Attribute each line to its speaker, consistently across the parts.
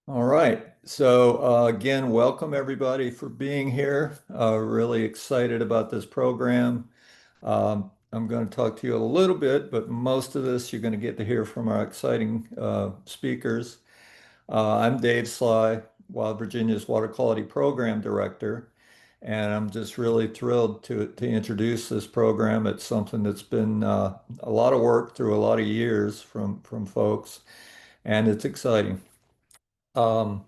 Speaker 1: All right. So again, welcome everybody for being here. Really excited about this program. I'm going to talk to you a little bit, but most of this you're going to get to hear from our exciting speakers. I'm Dave Sly, Wild Virginia's Water Quality Program Director, and I'm just really thrilled to introduce this program. It's something that's been a lot of work through a lot of years from folks, and it's exciting. Um,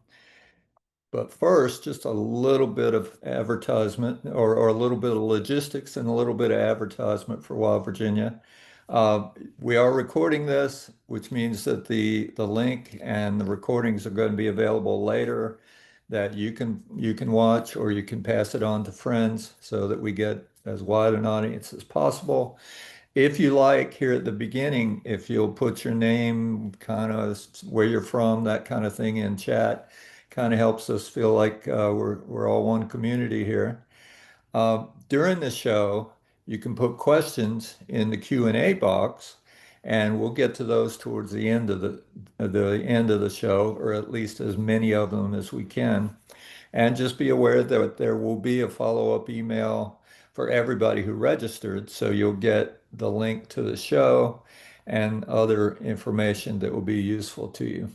Speaker 1: But first, just a little bit of advertisement or a little bit of logistics and a little bit of advertisement for Wild Virginia. Uh, we are recording this, which means that the link and the recordings are going to be available later that you can watch or you can pass it on to friends so that we get as wide an audience as possible. If you like, here at the beginning, if you'll put your name, kind of where you're from, that kind of thing in chat, kind of helps us feel like we're all one community here. During the show, you can put questions in the Q&A box, and we'll get to those towards the end of the show, or at least as many of them as we can. And just be aware that there will be a follow-up email for everybody who registered. So you'll get the link to the show and other information that will be useful to you.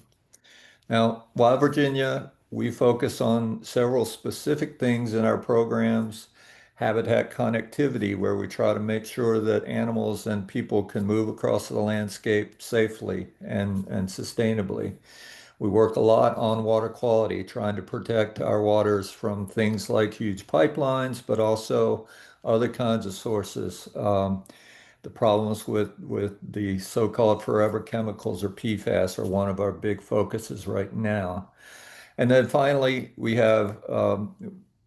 Speaker 1: Now, Wild Virginia, we focus on several specific things in our programs. Habitat connectivity, where we try to make sure that animals and people can move across the landscape safely and sustainably. We work a lot on water quality, trying to protect our waters from things like huge pipelines, but also other kinds of sources. The problems with the so-called forever chemicals or PFAS are one of our big focuses right now. And then finally, we have a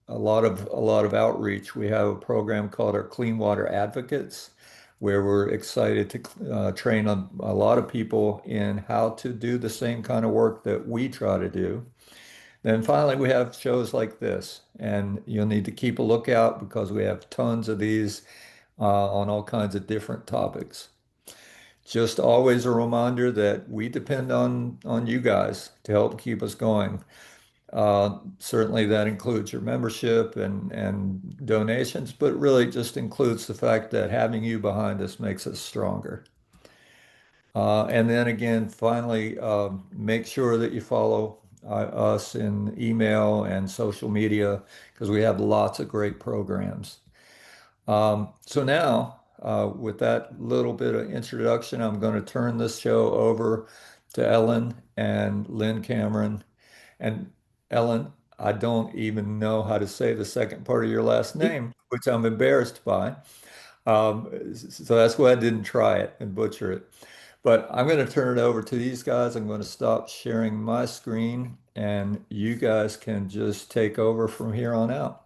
Speaker 1: lot of outreach. We have a program called our Clean Water Advocates, where we're excited to train a lot of people in how to do the same kind of work that we try to do. Then finally, we have shows like this, and you'll need to keep a lookout because we have tons of these on all kinds of different topics. Just always a reminder that we depend on you guys to help keep us going. Certainly that includes your membership and donations, but really just includes the fact that having you behind us makes us stronger. And then again, finally, make sure that you follow us in email and social media because we have lots of great programs. So now, with that little bit of introduction, I'm going to turn this show over to Ellen and Lynn Cameron. And Ellen, I don't even know how to say the second part of your last name, which I'm embarrassed by. So that's why I didn't try it and butcher it. But I'm going to turn it over to these guys. I'm going to stop sharing my screen, and you guys can just take over from here on out.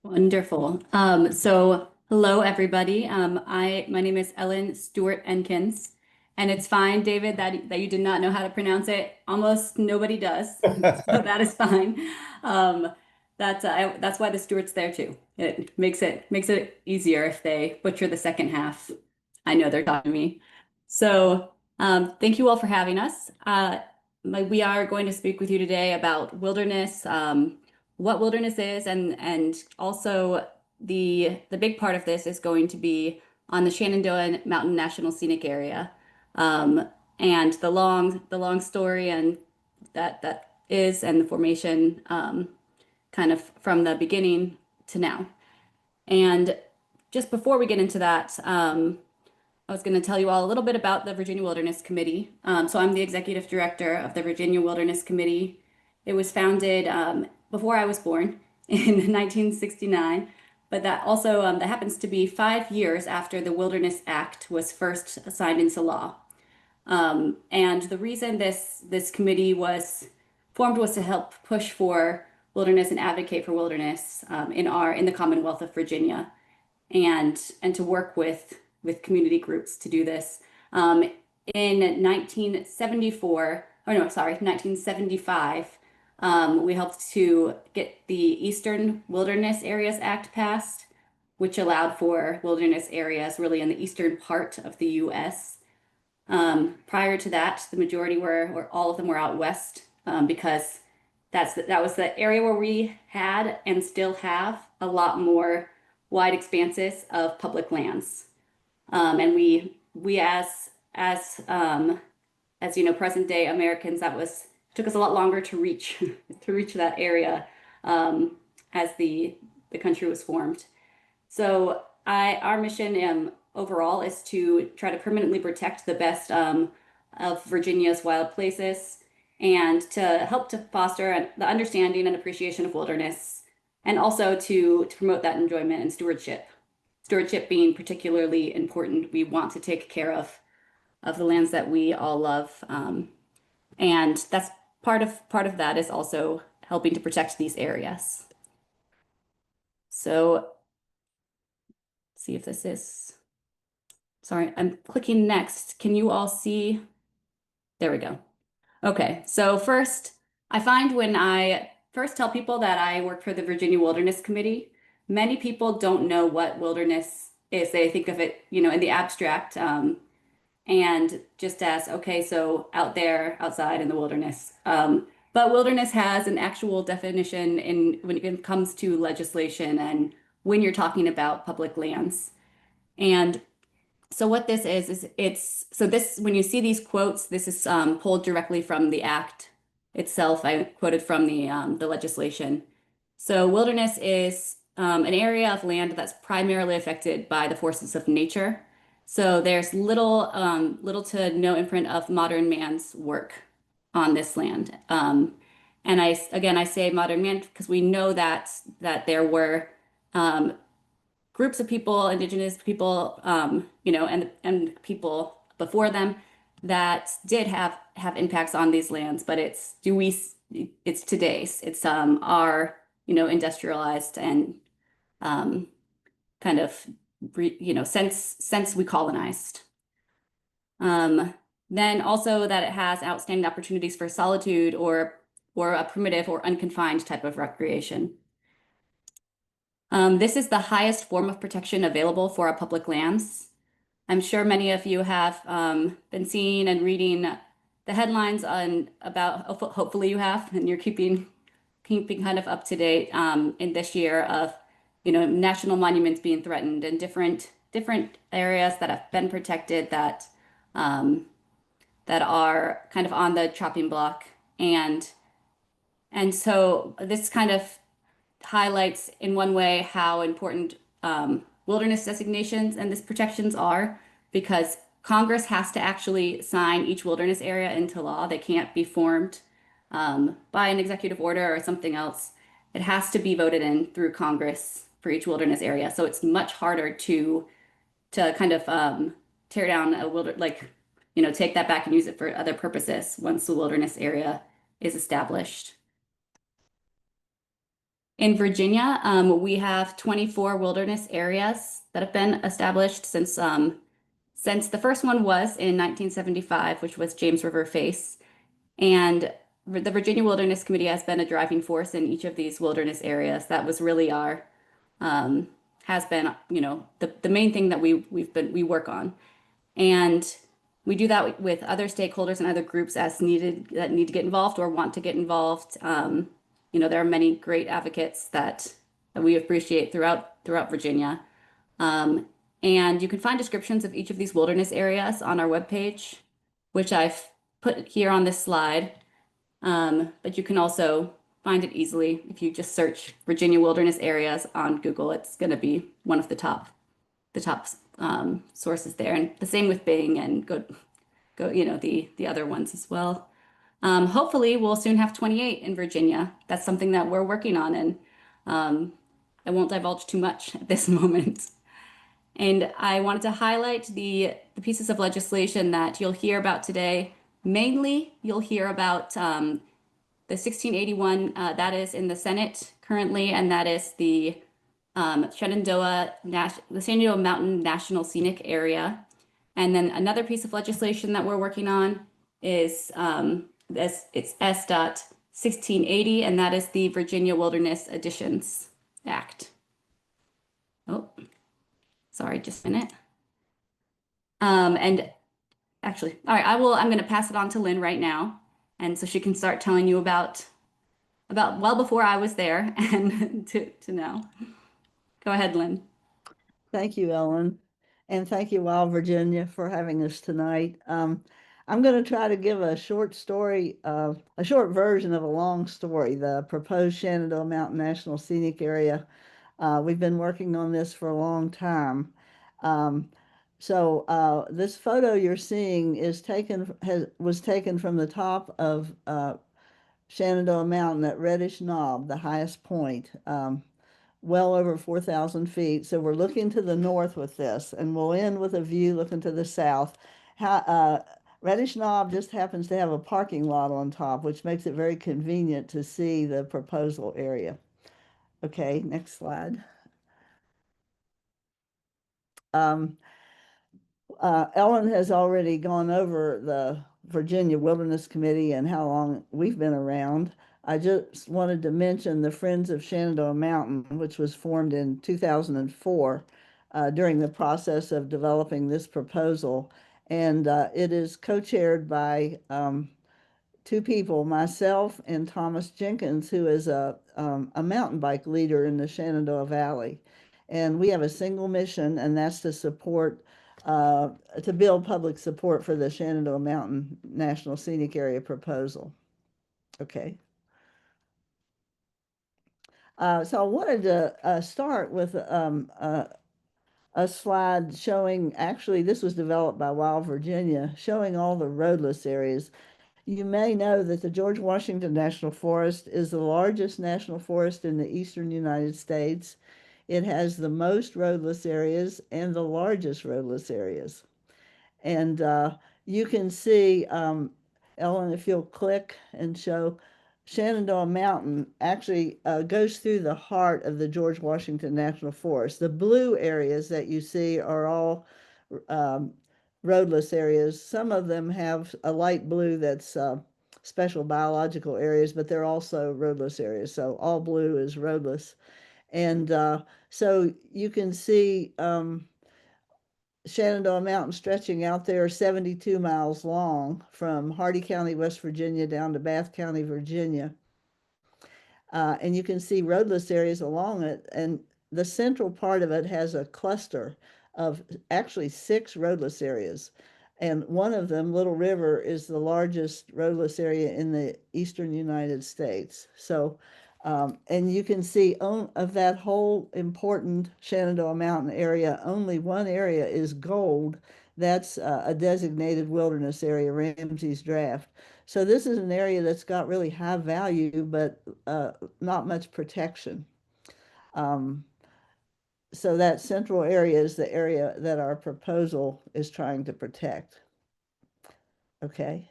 Speaker 2: Wonderful. So hello everybody. My name is Ellen Stewart Enkins, and it's fine, David, that you did not know how to pronounce it. Almost nobody does, so that is fine. Um, that's why the Stewart's there too. It makes it easier if they butcher the second half. I know they're talking to me. So thank you all for having us. We are going to speak with you today about wilderness. What wilderness is, and also the big part of this is going to be on the Shenandoah Mountain National Scenic Area, um, and the long story and that is and the formation, kind of from the beginning to now. And just before we get into that, I was going to tell you all a little bit about the Virginia Wilderness Committee. So I'm the executive director of the Virginia Wilderness Committee. It was founded before I was born in 1969, but that happens to be 5 years after the Wilderness Act was first signed into law. And the reason this committee was formed was to help push for wilderness and advocate for wilderness in the Commonwealth of Virginia, and to work with community groups to do this. In 1974, or no, sorry, 1975, we helped to get the Eastern Wilderness Areas Act passed, which allowed for wilderness areas really in the eastern part of the U.S. Prior to that, the majority were, or all of them were out west, because that was the area where we had and still have a lot more wide expanses of public lands. And we as you know, present day Americans, that was took us a lot longer to reach to reach that area, as the country was formed. So our mission, overall, is to try to permanently protect the best, of Virginia's wild places, and to help to foster the understanding and appreciation of wilderness, and also to promote that enjoyment and stewardship. Stewardship being particularly important. We want to take care of the lands that we all love, and that's part of that is also helping to protect these areas. So, see if this is. Sorry, I'm clicking next. Can you all see? There we go. Okay, so first, I find when I first tell people that I work for the Virginia Wilderness Committee, many people don't know what wilderness is. They think of it, in the abstract, and just as, okay, so out there, outside in the wilderness. But wilderness has an actual definition when it comes to legislation and when you're talking about public lands. And so what this is it's so this when you see these quotes, this is, pulled directly from the act itself. I quoted from the legislation. So wilderness is, an area of land that's primarily affected by the forces of nature. So there's little to no imprint of modern man's work on this land. And I say modern man because we know that there were, groups of people, indigenous people, and people before them that did have impacts on these lands, but it's today's. It's our, industrialized and, kind of since we colonized. Then also that it has outstanding opportunities for solitude or a primitive or unconfined type of recreation. This is the highest form of protection available for our public lands. I'm sure many of you have, been seeing and reading the headlines hopefully you have, and you're keeping kind of up to date, in this year of, national monuments being threatened and different areas that have been protected um, that are kind of on the chopping block. And so this kind of highlights in one way how important, wilderness designations and these protections are, because Congress has to actually sign each wilderness area into law. They can't be formed, by an executive order or something else. It has to be voted in through Congress for each wilderness area. So it's much harder to kind of, tear down take that back and use it for other purposes once the wilderness area is established. In Virginia, we have 24 wilderness areas that have been established since the first one was in 1975, which was James River Face. And the Virginia Wilderness Committee has been a driving force in each of these wilderness areas. That was really um, has been, the main thing that we work on. And we do that with other stakeholders and other groups as needed that need to get involved or want to get involved. There are many great advocates that we appreciate throughout Virginia. And you can find descriptions of each of these wilderness areas on our webpage, which I've put here on this slide. But you can also find it easily if you just search Virginia wilderness areas on Google. It's going to be one of the top sources there, and the same with Bing and go the other ones as well. Hopefully, we'll soon have 28 in Virginia. That's something that we're working on, and, I won't divulge too much at this moment. And I wanted to highlight the pieces of legislation that you'll hear about today. Mainly, you'll hear about, the 1681, that is in the Senate currently, and that is the, the Shenandoah Mountain National Scenic Area. And then another piece of legislation that we're working on is, it's S. 1680, and that is the Virginia Wilderness Additions Act. Oh, sorry, just a minute. And Actually, all right, I'm going to pass it on to Lynn right now. And so she can start telling you about well before I was there and to now. Go ahead, Lynn.
Speaker 3: Thank you, Ellen. And thank you, Wild Virginia, for having us tonight. I'm going to try to give a short story, a short version of a long story, the proposed Shenandoah Mountain National Scenic Area. We've been working on this for a long time. Um, this photo you're seeing was taken from the top of Shenandoah Mountain at Reddish Knob, the highest point. Well over 4,000 feet. So we're looking to the north with this, and we'll end with a view looking to the south. How, Reddish Knob just happens to have a parking lot on top, which makes it very convenient to see the proposal area. Okay, next slide. Um, Ellen has already gone over the Virginia Wilderness Committee and how long we've been around. I just wanted to mention the Friends of Shenandoah Mountain, which was formed in 2004 during the process of developing this proposal. And it is co-chaired by two people, myself and Thomas Jenkins, who is a mountain bike leader in the Shenandoah Valley. And we have a single mission, and that's to support, to build public support for the Shenandoah Mountain National Scenic Area proposal. Okay. So I wanted to start with a slide showing, actually, this was developed by Wild Virginia, showing all the roadless areas. You may know that the George Washington National Forest is the largest national forest in the eastern United States. It has the most roadless areas and the largest roadless areas. And you can see, Ellen, if you'll click and show, Shenandoah Mountain actually goes through the heart of the George Washington National Forest. The blue areas that you see are all um, roadless areas. Some of them have a light blue that's special biological areas, but they're also roadless areas. So all blue is roadless. And so you can see Shenandoah Mountain stretching out there 72 miles long from Hardy County, West Virginia down to Bath County, Virginia. And you can see roadless areas along it. And the central part of it has a cluster of actually 6 roadless areas. And one of them, Little River, is the largest roadless area in the eastern United States. So, and you can see of that whole important Shenandoah Mountain area, only one area is gold. That's a designated wilderness area, Ramsey's Draft. So this is an area that's got really high value, but not much protection. Um, so that central area is the area that our proposal is trying to protect. Okay.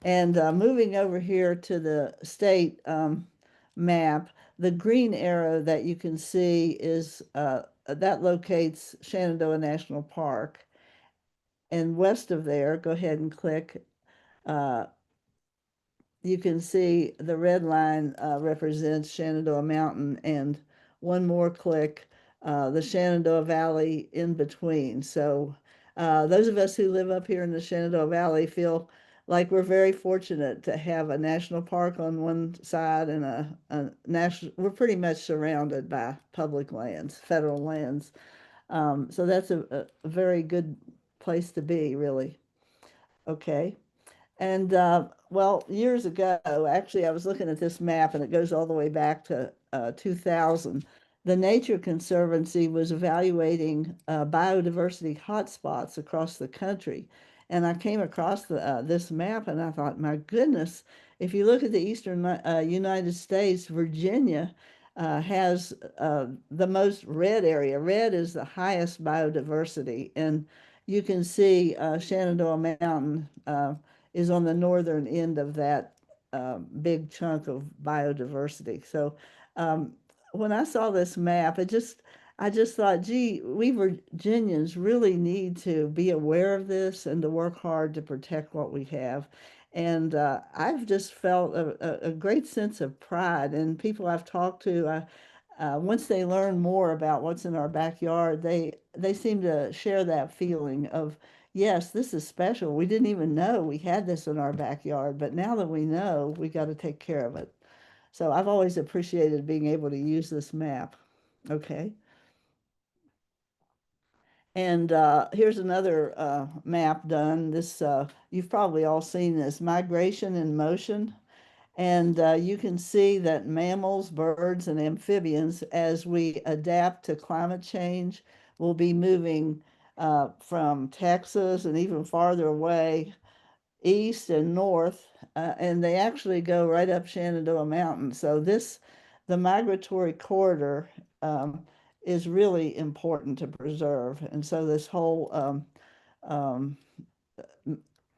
Speaker 3: And moving over here to the state map, the green arrow that you can see is that locates Shenandoah National Park. And west of there, go ahead and click. You can see the red line represents Shenandoah Mountain, and one more click, the Shenandoah Valley in between. So those of us who live up here in the Shenandoah Valley feel like we're very fortunate to have a national park on one side and a national, we're pretty much surrounded by public lands, federal lands. So that's a very good place to be, really. Okay. And well, years ago, actually, I was looking at this map and it goes all the way back to 2000. The Nature Conservancy was evaluating biodiversity hotspots across the country. And I came across this map and I thought, my goodness, if you look at the eastern United States, Virginia has the most red area. Red is the highest biodiversity. And you can see Shenandoah Mountain is on the northern end of that big chunk of biodiversity. So when I saw this map, I just thought, gee, we Virginians really need to be aware of this and to work hard to protect what we have. And I've just felt a great sense of pride. And people I've talked to, once they learn more about what's in our backyard, they seem to share that feeling of, yes, this is special. We didn't even know we had this in our backyard, but now that we know, we got to take care of it. So I've always appreciated being able to use this map. Okay. And here's another map done. This you've probably all seen this migration in motion. And you can see that mammals, birds, and amphibians, as we adapt to climate change, will be moving from Texas and even farther away, east and north, and they actually go right up Shenandoah Mountain. So the migratory corridor is really important to preserve. And so this whole um,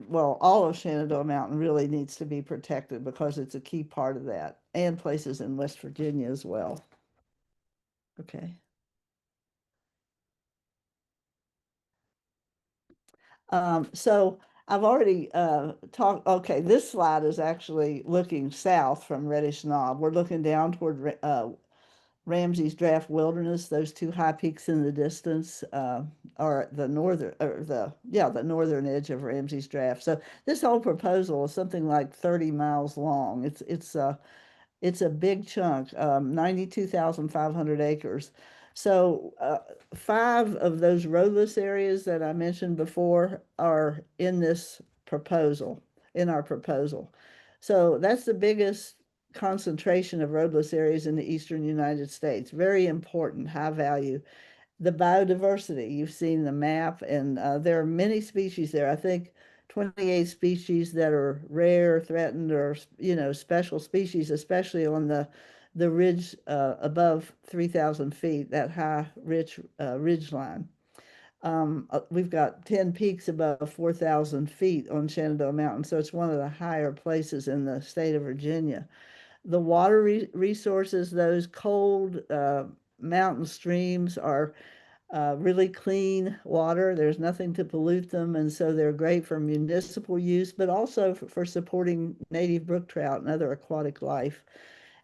Speaker 3: well, all of Shenandoah Mountain really needs to be protected because it's a key part of that, and places in West Virginia as well. Okay. So I've already talked, okay, this slide is actually looking south from Reddish Knob. We're looking down toward Ramsey's Draft Wilderness. Those two high peaks in the distance are the northern, or the northern edge of Ramsey's Draft. So this whole proposal is something like 30 miles long. It's a big chunk, 92,500 acres. So five of those roadless areas that I mentioned before are in this proposal, in our proposal. So that's the biggest concentration of roadless areas in the eastern United States. Very important, high value. The biodiversity, you've seen the map, and there are many species there. I think 28 species that are rare, threatened, or special species, especially on the ridge above 3,000 feet, that high, rich ridge line. We've got 10 peaks above 4,000 feet on Shenandoah Mountain, so it's one of the higher places in the state of Virginia. The water resources, those cold mountain streams are really clean water. There's nothing to pollute them, and so they're great for municipal use, but also for supporting native brook trout and other aquatic life.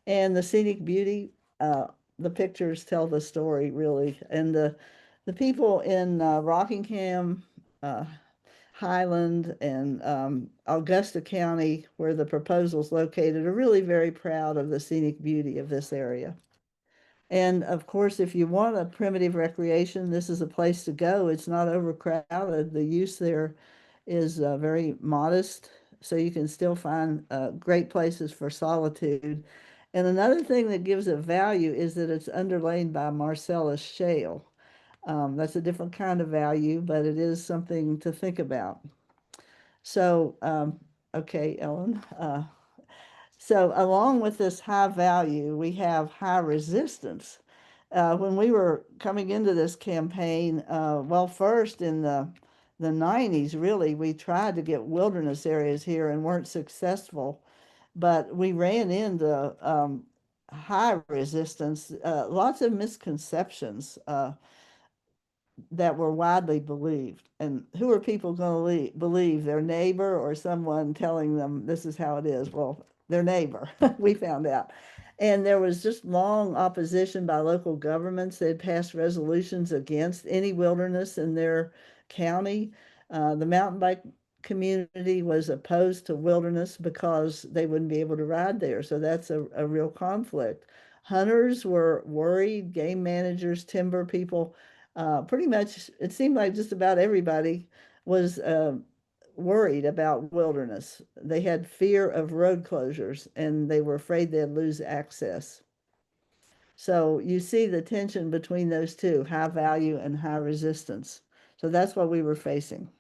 Speaker 3: And the scenic beauty, the pictures tell the story really. And the people in Rockingham, uh, Highland, and Augusta County, where the proposal's located, are really very proud of the scenic beauty of this area. And of course, if you want a primitive recreation, this is a place to go. It's not overcrowded. The use there is very modest, so you can still find great places for solitude. And another thing that gives it value is that it's underlain by Marcellus shale. That's a different kind of value, but it is something to think about. So, okay, Ellen. So along with this high value, we have high resistance. When we were coming into this campaign, well, first in the 90s, really, we tried to get wilderness areas here and weren't successful, but we ran into high resistance, lots of misconceptions that were widely believed. And who are people going to believe? Their neighbor or someone telling them this is how it is? Well, their neighbor, we found out. And there was just long opposition by local governments. They had passed resolutions against any wilderness in their county. The mountain bike community was opposed to wilderness because they wouldn't be able to ride there. So that's a real conflict. Hunters were worried, game managers, timber people, pretty much it seemed like just about everybody was worried about wilderness. They had fear of road closures and they were afraid they'd lose access. So you see the tension between those two, high value and high resistance. So that's what we were facing.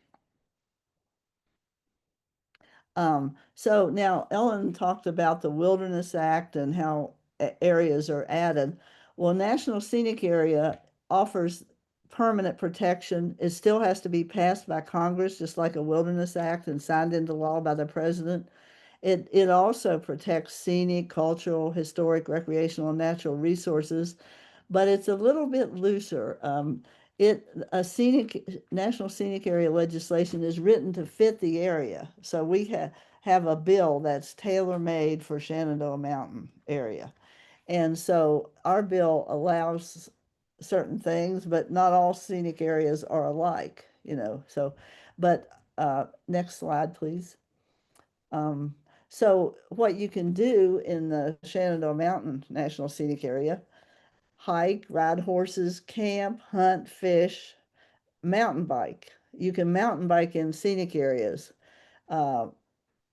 Speaker 3: So now Ellen talked about the Wilderness Act and how areas are added. Well, National Scenic Area offers permanent protection. It still has to be passed by Congress, just like a Wilderness Act, and signed into law by the president. It also protects scenic, cultural, historic, recreational, and natural resources, but it's a little bit looser. A national scenic area legislation is written to fit the area. So we have a bill that's tailor-made for Shenandoah Mountain area. And so our bill allows certain things, but not all scenic areas are alike, So, But next slide, please. So what you can do in the Shenandoah Mountain National Scenic Area: hike, ride horses, camp, hunt, fish, mountain bike. You can mountain bike in scenic areas, uh,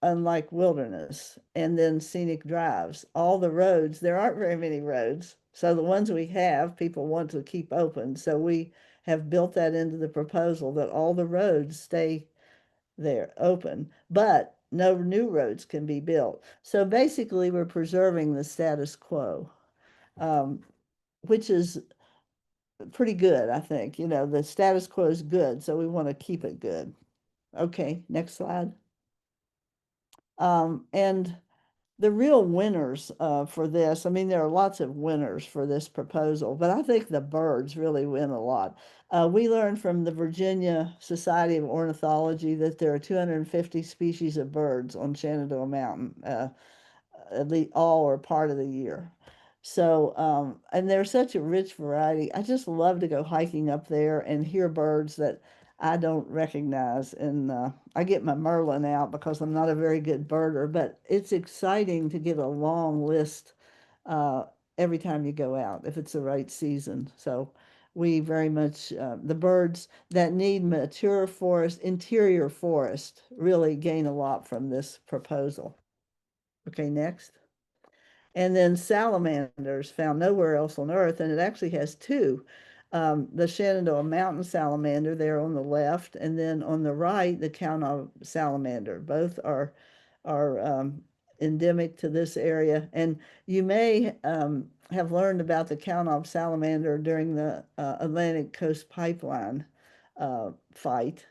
Speaker 3: unlike wilderness, and then scenic drives. All the roads, there aren't very many roads. So the ones we have, people want to keep open. So we have built that into the proposal that all the roads stay there open, but no new roads can be built. So basically, we're preserving the status quo, um, which is pretty good, I think. You know, the status quo is good, so we want to keep it good. Okay, next slide. And the real winners for this, I mean, there are lots of winners for this proposal, but I think the birds really win a lot. We learned from the Virginia Society of Ornithology that there are 250 species of birds on Shenandoah Mountain, at least all or part of the year. So, and there's such a rich variety. I just love to go hiking up there and hear birds that I don't recognize. And I get my Merlin out because I'm not a very good birder, but it's exciting to get a long list uh, every time you go out if it's the right season. So we very much, the birds that need mature forest, interior forest, really gain a lot from this proposal. Okay, next. And then salamanders found nowhere else on Earth, and it actually has two. The Shenandoah Mountain salamander there on the left, and then on the right, the Kaine salamander. Both are endemic to this area. And you may have learned about the Kaine salamander during the Atlantic Coast Pipeline fight.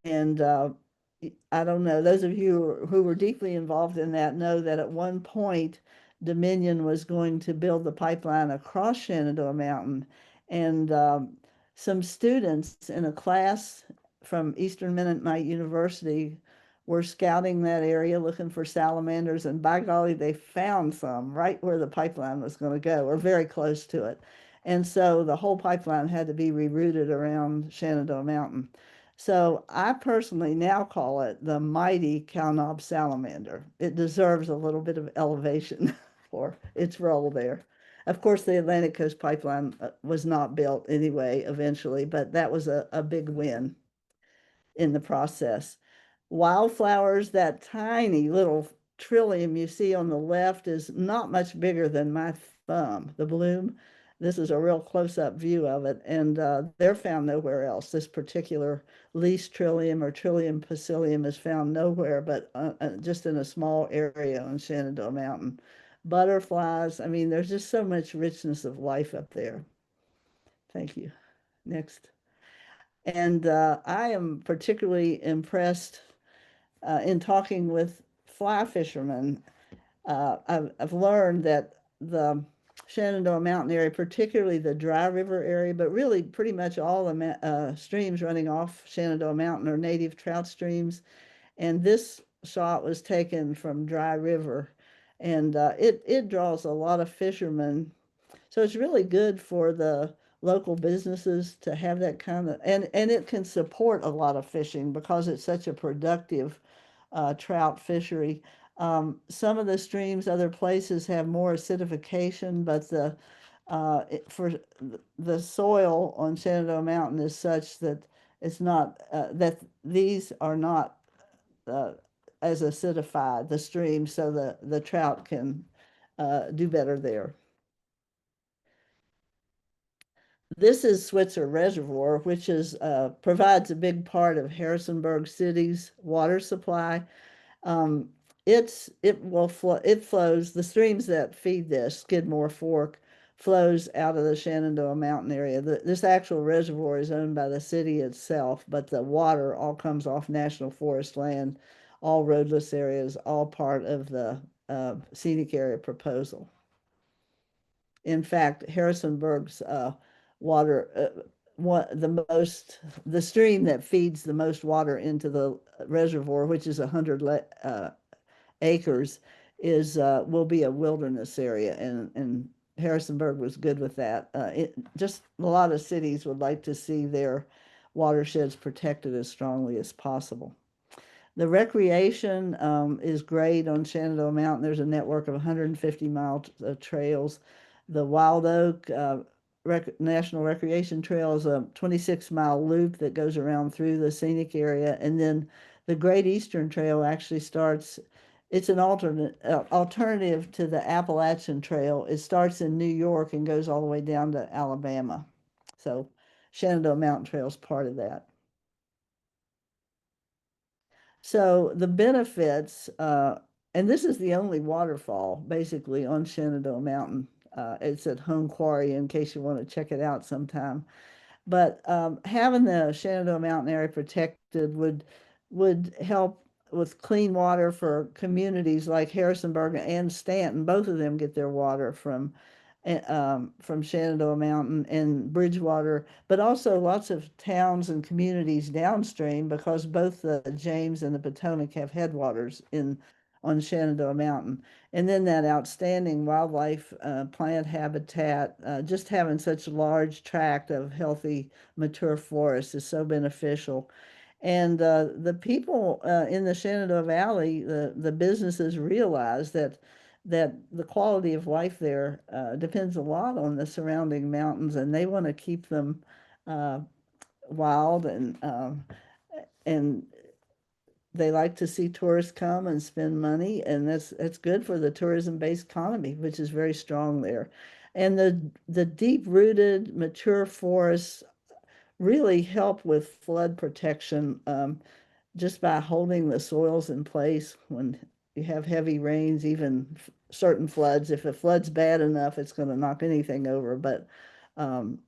Speaker 3: And I don't know, those of you who were deeply involved in that know that at one point, Dominion was going to build the pipeline across Shenandoah Mountain. And some students in a class from Eastern Mennonite University were scouting that area looking for salamanders. And by golly, they found some right where the pipeline was going to go, or very close to it. And so the whole pipeline had to be rerouted around Shenandoah Mountain. So I personally now call it the mighty Kaine salamander. It deserves a little bit of elevation for its role there. Of course, the Atlantic Coast Pipeline was not built anyway, eventually, but that was a big win in the process. Wildflowers, that tiny little trillium you see on the left is not much bigger than my thumb, the bloom. This is a real close-up view of it, and they're found nowhere else. This particular least trillium or trillium facilium is found nowhere but just in a small area on Shenandoah Mountain. Butterflies, I mean, there's just so much richness of life up there. Thank you. Next. And I am particularly impressed in talking with fly fishermen. I've learned that the Shenandoah Mountain area, particularly the Dry River area, but really pretty much all the streams running off Shenandoah Mountain are native trout streams. And this shot was taken from Dry River, and it draws a lot of fishermen. So it's really good for the local businesses to have that kind of, and it can support a lot of fishing because it's such a productive trout fishery. Some of the streams, other places have more acidification, but for the soil on Shenandoah Mountain is such that it's not, that these are not uh, as acidified, the stream, so the trout can do better there. This is Switzer Reservoir, which is provides a big part of Harrisonburg City's water supply. Um, it flows, the streams that feed this, Skidmore Fork, flows out of the Shenandoah Mountain area. This actual reservoir is owned by the city itself, but the water all comes off National Forest land, all roadless areas, all part of the scenic area proposal. In fact, Harrisonburg's water, the stream that feeds the most water into the reservoir, which is 100 acres, will be a wilderness area, and Harrisonburg was good with that. Just a lot of cities would like to see their watersheds protected as strongly as possible. The recreation is great on Shenandoah Mountain. There's a network of 150-mile trails. The Wild Oak National Recreation Trail is a 26-mile loop that goes around through the scenic area. And then the Great Eastern Trail actually starts, it's an alternative to the Appalachian Trail. It starts in New York and goes all the way down to Alabama. So Shenandoah Mountain Trail is part of that. So the benefits, and this is the only waterfall basically on Shenandoah Mountain. It's at Home Quarry in case you want to check it out sometime. But having the Shenandoah Mountain area protected would help with clean water for communities like Harrisonburg and Stanton. Both of them get their water from Shenandoah Mountain and Bridgewater, but also lots of towns and communities downstream because both the James and the Potomac have headwaters on Shenandoah Mountain. And then that outstanding wildlife plant habitat, just having such a large tract of healthy mature forest is so beneficial. And the people in the Shenandoah Valley, the businesses realize that the quality of life there depends a lot on the surrounding mountains, and they want to keep them uh, wild, and they like to see tourists come and spend money, and that's good for the tourism-based economy, which is very strong there. And the deep-rooted, mature forests really help with flood protection. Just by holding the soils in place when you have heavy rains, even certain floods. If a flood's bad enough, it's going to knock anything over. But um,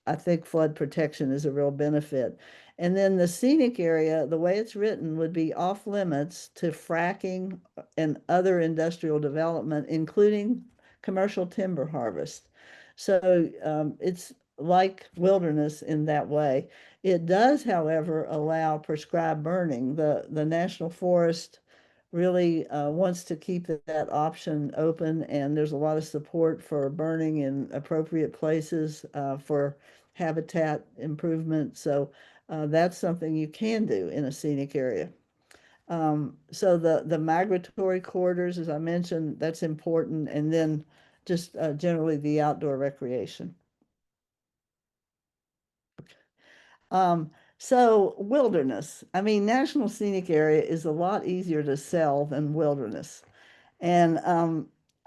Speaker 3: I think flood protection is a real benefit. And then the scenic area, the way it's written, would be off limits to fracking and other industrial development, including commercial timber harvest. So it's like wilderness in that way. It does, however, allow prescribed burning. The National Forest really wants to keep that option open, and there's a lot of support for burning in appropriate places for habitat improvement. So that's something you can do in a scenic area. So the migratory corridors, as I mentioned, that's important, and then just generally the outdoor recreation. So wilderness, I mean, National Scenic Area is a lot easier to sell than wilderness. And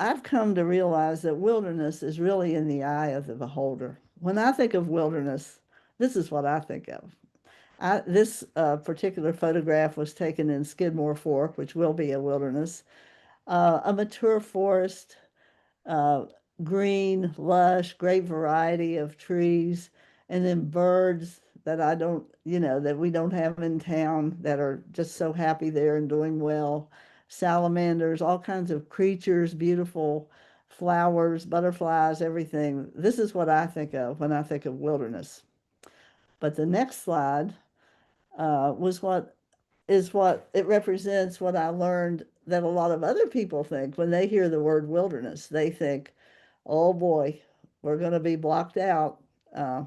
Speaker 3: I've come to realize that wilderness is really in the eye of the beholder. When I think of wilderness, this is what I think of. This particular photograph was taken in Skidmore Fork, which will be a wilderness, a mature forest, uh, green, lush, great variety of trees, and then birds that I don't, that we don't have in town that are just so happy there and doing well. Salamanders, all kinds of creatures, beautiful flowers, butterflies, everything. This is what I think of when I think of wilderness. But the next slide what it represents what I learned that a lot of other people think when they hear the word wilderness. They think, oh boy, we're going to be blocked out. Uh,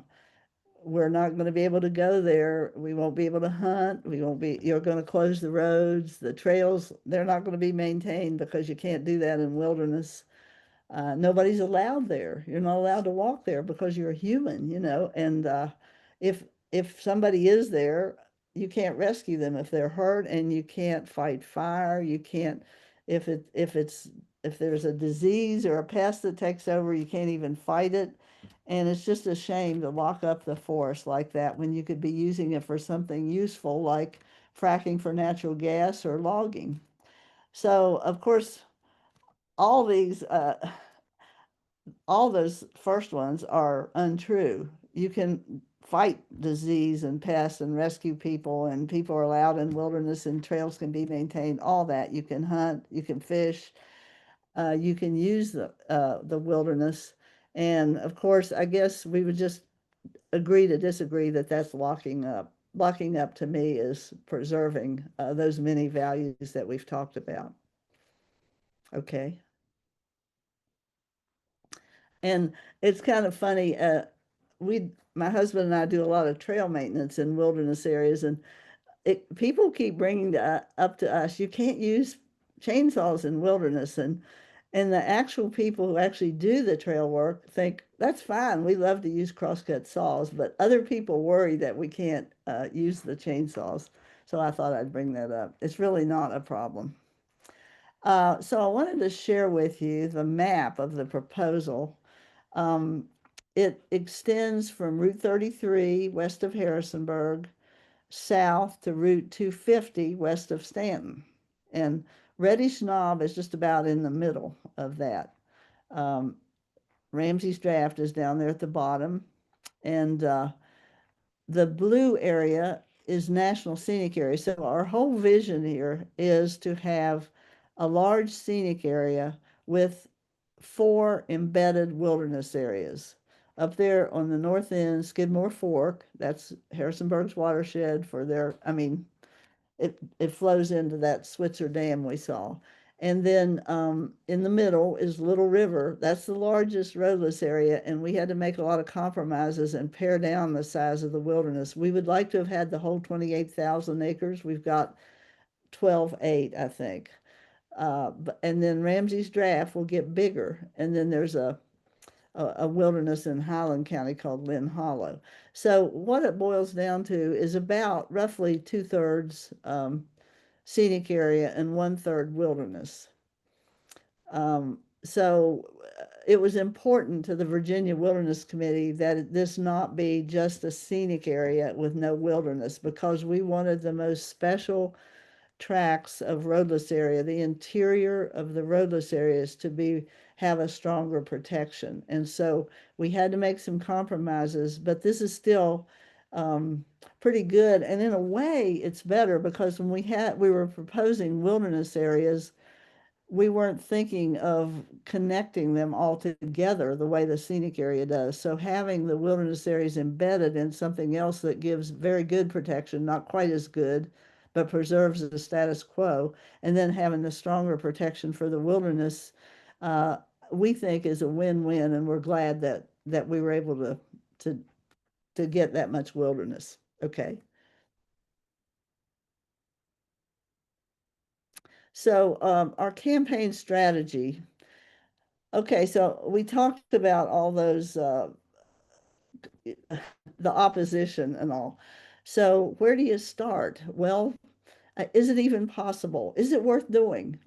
Speaker 3: we're not going to be able to go there. We won't be able to hunt. You're going to close the roads, the trails, they're not going to be maintained because you can't do that in wilderness. Nobody's allowed there. You're not allowed to walk there because you're a human, and if if somebody is there, you can't rescue them if they're hurt, and you can't fight fire. You can't if there's a disease or a pest that takes over, you can't even fight it. And it's just a shame to lock up the forest like that when you could be using it for something useful like fracking for natural gas or logging. So, of course, all these all those first ones are untrue. You can fight disease and pests and rescue people, and people are allowed in wilderness, and trails can be maintained. All that you can hunt, you can fish, you can use the wilderness. And of course, I guess we would just agree to disagree that that's locking up. Locking up to me is preserving those many values that we've talked about. Okay. And it's kind of funny. my husband and I do a lot of trail maintenance in wilderness areas, and people keep bringing up to us, you can't use chainsaws in wilderness, and the actual people who actually do the trail work think that's fine. We love to use crosscut saws, but other people worry that we can't use the chainsaws. So I thought I'd bring that up. It's really not a problem. So I wanted to share with you the map of the proposal. Um, it extends from Route 33 west of Harrisonburg south to Route 250 west of Stanton. And Reddish Knob is just about in the middle of that. Um, Ramsey's Draft is down there at the bottom. And the blue area is National Scenic Area. So our whole vision here is to have a large scenic area with 4 embedded wilderness areas. Up there on the north end, Skidmore Fork, that's Harrisonburg's watershed for their, I mean, it flows into that Switzer Dam we saw. And then in the middle is Little River. That's the largest roadless area, and we had to make a lot of compromises and pare down the size of the wilderness. We would like to have had the whole 28,000 acres. We've got 12.8, I think. And then Ramsey's Draft will get bigger, and then there's a wilderness in Highland County called Lynn Hollow. So what it boils down to is about roughly 2/3 scenic area and 1/3 wilderness. So it was important to the Virginia Wilderness Committee that this not be just a scenic area with no wilderness, because we wanted the most special tracts of roadless area, the interior of the roadless areas, to have a stronger protection. And so we had to make some compromises, but this is still pretty good. And in a way, it's better, because when we were proposing wilderness areas, we weren't thinking of connecting them all together the way the scenic area does. So having the wilderness areas embedded in something else that gives very good protection, not quite as good, but preserves the status quo, and then having the stronger protection for the wilderness, uh, we think is a win-win, and we're glad that we were able to get that much wilderness. Okay. So our campaign strategy. Okay, so we talked about all those, the opposition and all. So where do you start? Well, is it even possible? Is it worth doing?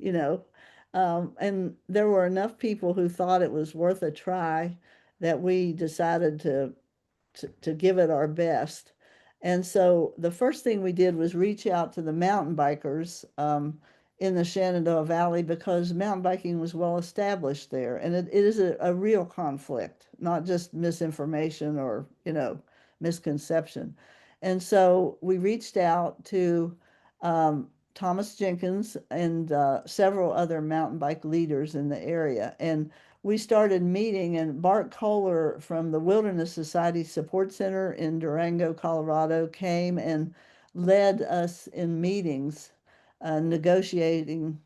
Speaker 3: And there were enough people who thought it was worth a try that we decided to give it our best. And so the first thing we did was reach out to the mountain bikers in the Shenandoah Valley, because mountain biking was well established there. And it is a real conflict, not just misinformation or, misconception. And so we reached out to Thomas Jenkins and several other mountain bike leaders in the area. And we started meeting, and Bart Kohler from the Wilderness Society Support Center in Durango, Colorado, came and led us in meetings, negotiating,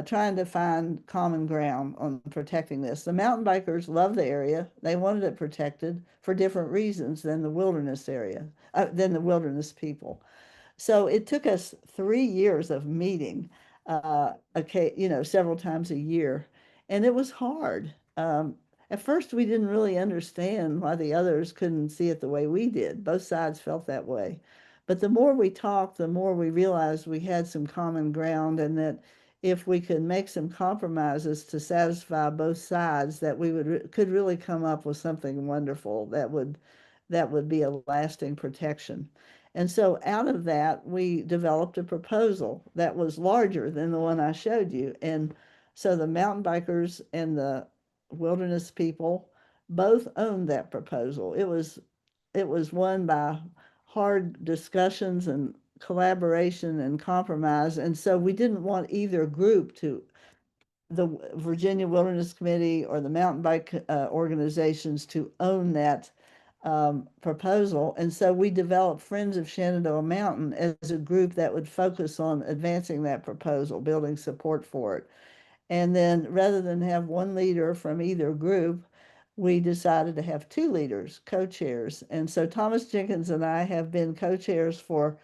Speaker 3: trying to find common ground on protecting this. The mountain bikers love the area. They wanted it protected for different reasons than the wilderness area, than the wilderness people. So it took us 3 years of meeting, okay, several times a year, and it was hard. At first, we didn't really understand why the others couldn't see it the way we did. Both sides felt that way. But the more we talked, the more we realized we had some common ground, and that if we could make some compromises to satisfy both sides, that we could really come up with something wonderful that would be a lasting protection. And so out of that, we developed a proposal that was larger than the one I showed you. And so the mountain bikers and the wilderness people both owned that proposal. It was won by hard discussions and collaboration and compromise. And so we didn't want either group, to the Virginia Wilderness Committee or the mountain bike organizations, to own that proposal. And so we developed Friends of Shenandoah Mountain as a group that would focus on advancing that proposal, building support for it. And then rather than have one leader from either group, we decided to have two leaders, co-chairs. And so Thomas Jenkins and I have been co-chairs for,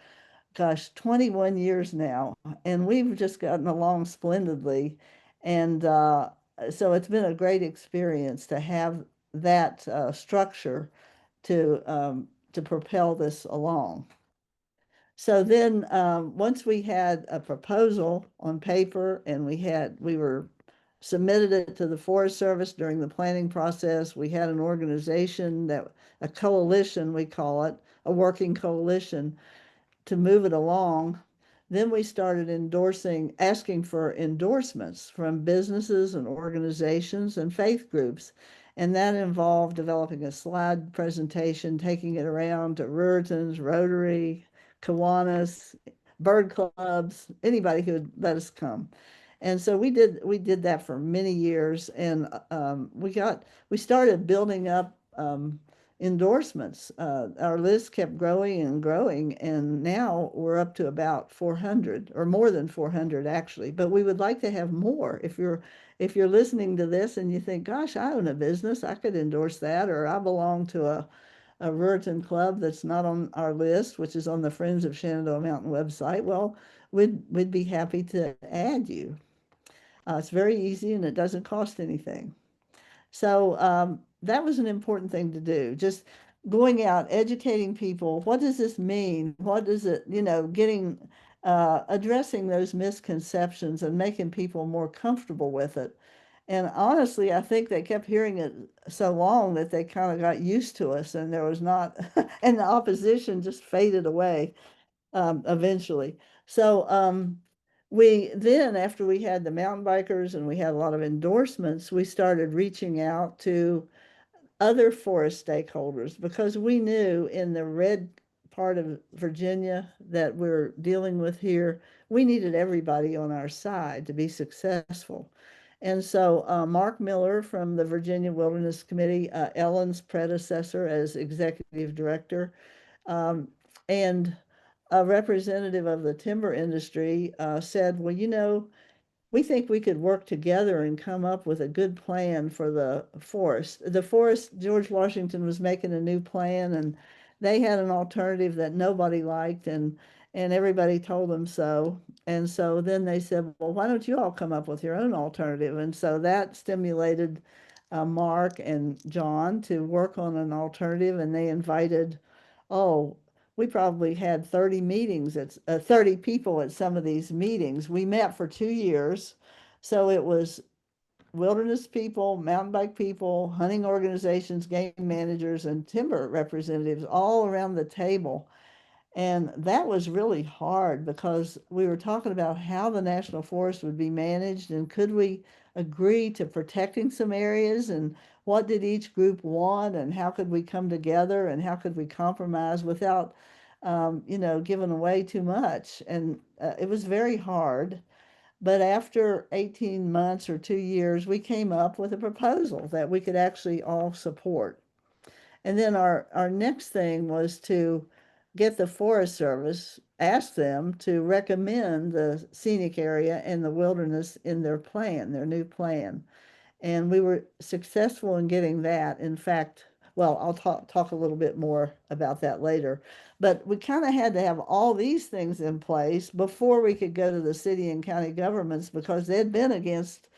Speaker 3: gosh, 21 years now, and we've just gotten along splendidly. And so it's been a great experience to have that structure to propel this along. So then once we had a proposal on paper and we were submitted it to the Forest Service during the planning process, we had an organization a coalition, we call it, a working coalition to move it along. Then we started asking for endorsements from businesses and organizations and faith groups. And that involved developing a slide presentation, taking it around to Ruritans, Rotary, Kiwanis, bird clubs, anybody who would let us come. And so we did that for many years, and we started building up endorsements. Our list kept growing and growing, and now we're up to about 400 or more than 400 actually. But we would like to have more. If you're listening to this and you think, gosh, I own a business, I could endorse that, or I belong to a Ruritan club that's not on our list, which is on the Friends of Shenandoah Mountain website, well, we'd be happy to add you. It's very easy and it doesn't cost anything. So that was an important thing to do. Just going out, educating people. What does this mean? What does it, addressing those misconceptions and making people more comfortable with it. And honestly, I think they kept hearing it so long that they kind of got used to us, and there was not, and the opposition just faded away eventually. So we then, after we had the mountain bikers and we had a lot of endorsements, we started reaching out to other forest stakeholders because we knew in the red part of Virginia that we're dealing with here, we needed everybody on our side to be successful. And so Mark Miller from the Virginia Wilderness Committee, Ellen's predecessor as executive director, um, and a representative of the timber industry said, well, we think we could work together and come up with a good plan for the forest. The forest, George Washington was making a new plan, and they had an alternative that nobody liked, and everybody told them so. And so then they said, well, why don't you all come up with your own alternative? And so that stimulated Mark and John to work on an alternative, and they invited, oh, we probably had 30 meetings, 30 people at some of these meetings. We met for 2 years. So it was wilderness people, mountain bike people, hunting organizations, game managers, and timber representatives all around the table. And that was really hard because we were talking about how the national forest would be managed and could we agree to protecting some areas and what did each group want and how could we come together and how could we compromise without, giving away too much. And it was very hard. But after 18 months or 2 years, we came up with a proposal that we could actually all support. And then our next thing was to get the Forest Service, ask them to recommend the scenic area and the wilderness in their plan, their new plan. And we were successful in getting that. In fact, well, I'll talk a little bit more about that later. But we kind of had to have all these things in place before we could go to the city and county governments because they'd been against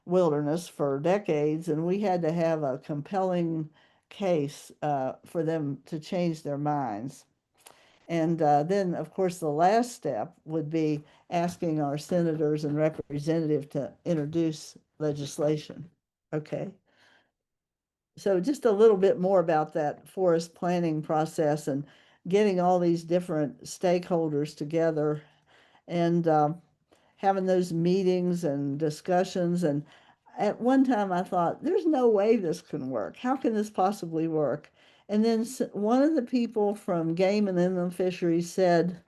Speaker 3: wilderness for decades, and we had to have a compelling case for them to change their minds. And then, of course, the last step would be asking our senators and representatives to introduce legislation. Okay. So just a little bit more about that forest planning process and getting all these different stakeholders together and having those meetings and discussions. And at one time I thought, there's no way this can work. How can this possibly work? And then one of the people from Game and Inland Fisheries said,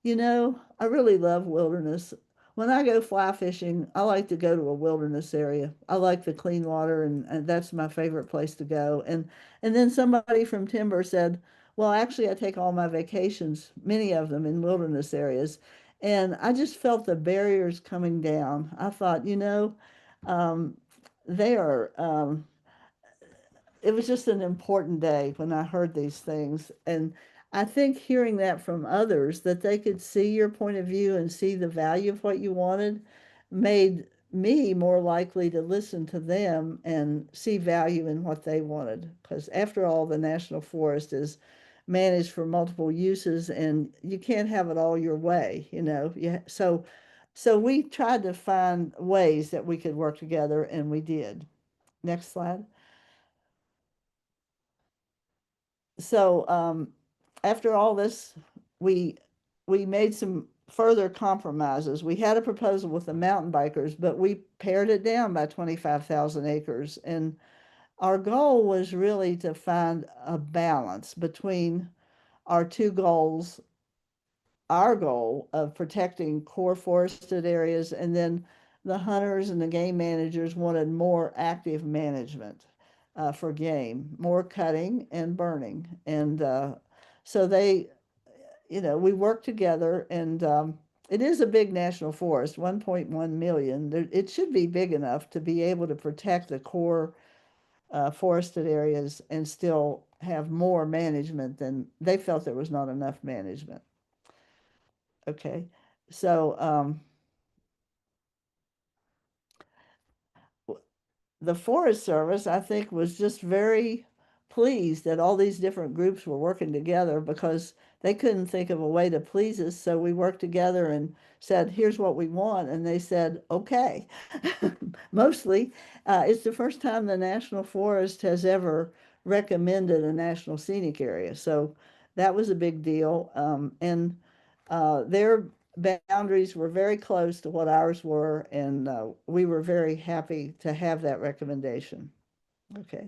Speaker 3: I really love wilderness. When I go fly fishing, I like to go to a wilderness area. I like the clean water, and that's my favorite place to go. And then somebody from Timber said, well, actually, I take all my vacations, many of them in wilderness areas. And I just felt the barriers coming down. I thought, um, they are it was just an important day when I heard these things. And I think hearing that from others, that they could see your point of view and see the value of what you wanted, made me more likely to listen to them and see value in what they wanted. Because after all, the National Forest is managed for multiple uses and you can't have it all your way, you know. So we tried to find ways that we could work together, and we did. Next slide. So after all this, we we made some further compromises. We had a proposal with the mountain bikers, but we pared it down by 25,000 acres. And our goal was really to find a balance between our two goals, our goal of protecting core forested areas, and then the hunters and the game managers wanted more active management for game, more cutting and burning. And so they, you know, we worked together, and it is a big national forest, 1.1 million. It should be big enough to be able to protect the core forested areas and still have more management than they felt there was not enough management. Okay, so the Forest Service, I think, was just very pleased that all these different groups were working together because they couldn't think of a way to please us. So we worked together and said, here's what we want. And they said, okay. Mostly, it's the first time the National Forest has ever recommended a national scenic area. So that was a big deal. And their boundaries were very close to what ours were, and we were very happy to have that recommendation. Okay.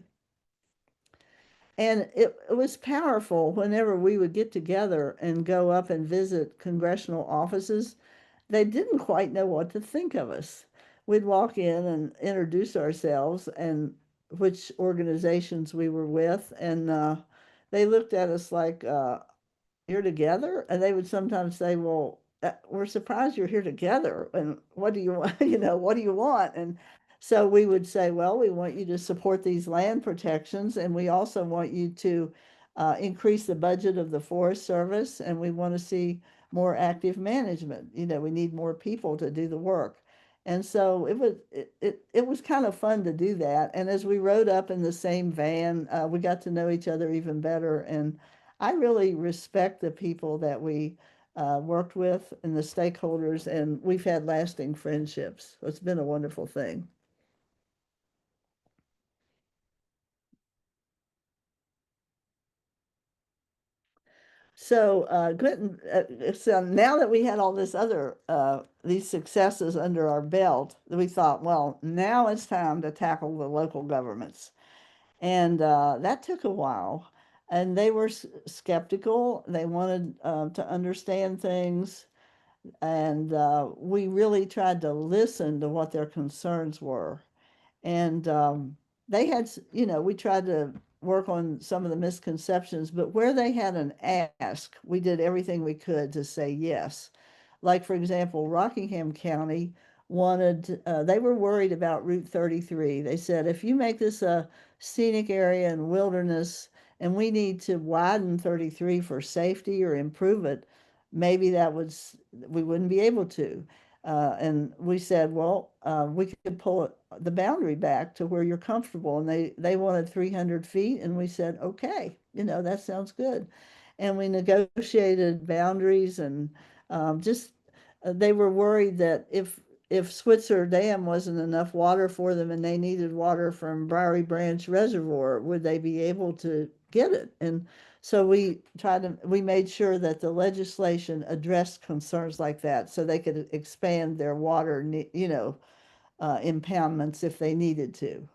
Speaker 3: And it was powerful whenever we would get together and go up and visit congressional offices. They didn't quite know what to think of us. We'd walk in and introduce ourselves and which organizations we were with, and they looked at us like, you're together? And they would sometimes say, well, we're surprised you're here together. And what do you want? You know, what do you want? And so we would say, well, we want you to support these land protections. And we also want you to increase the budget of the Forest Service. And we want to see more active management. You know, we need more people to do the work. And so it was kind of fun to do that. And as we rode up in the same van, we got to know each other even better. And I really respect the people that we worked with and the stakeholders, and we've had lasting friendships. It's been a wonderful thing. So, so now that we had all this other these successes under our belt, we thought, well, now it's time to tackle the local governments. And that took a while. And they were skeptical. They wanted to understand things. And we really tried to listen to what their concerns were. And they had, you know, we tried to work on some of the misconceptions, but where they had an ask, we did everything we could to say yes. Like, for example, Rockingham County wanted, they were worried about Route 33. They said, if you make this a scenic area and wilderness, and we need to widen 33 for safety or improve it, maybe we wouldn't be able to. And we said, well, we could pull the boundary back to where you're comfortable. And they wanted 300 feet. And we said, okay, you know, that sounds good. And we negotiated boundaries and just they were worried that if Switzer Dam wasn't enough water for them and they needed water from Briary Branch Reservoir, would they be able to get it? And so we made sure that the legislation addressed concerns like that so they could expand their water, you know, impoundments if they needed to.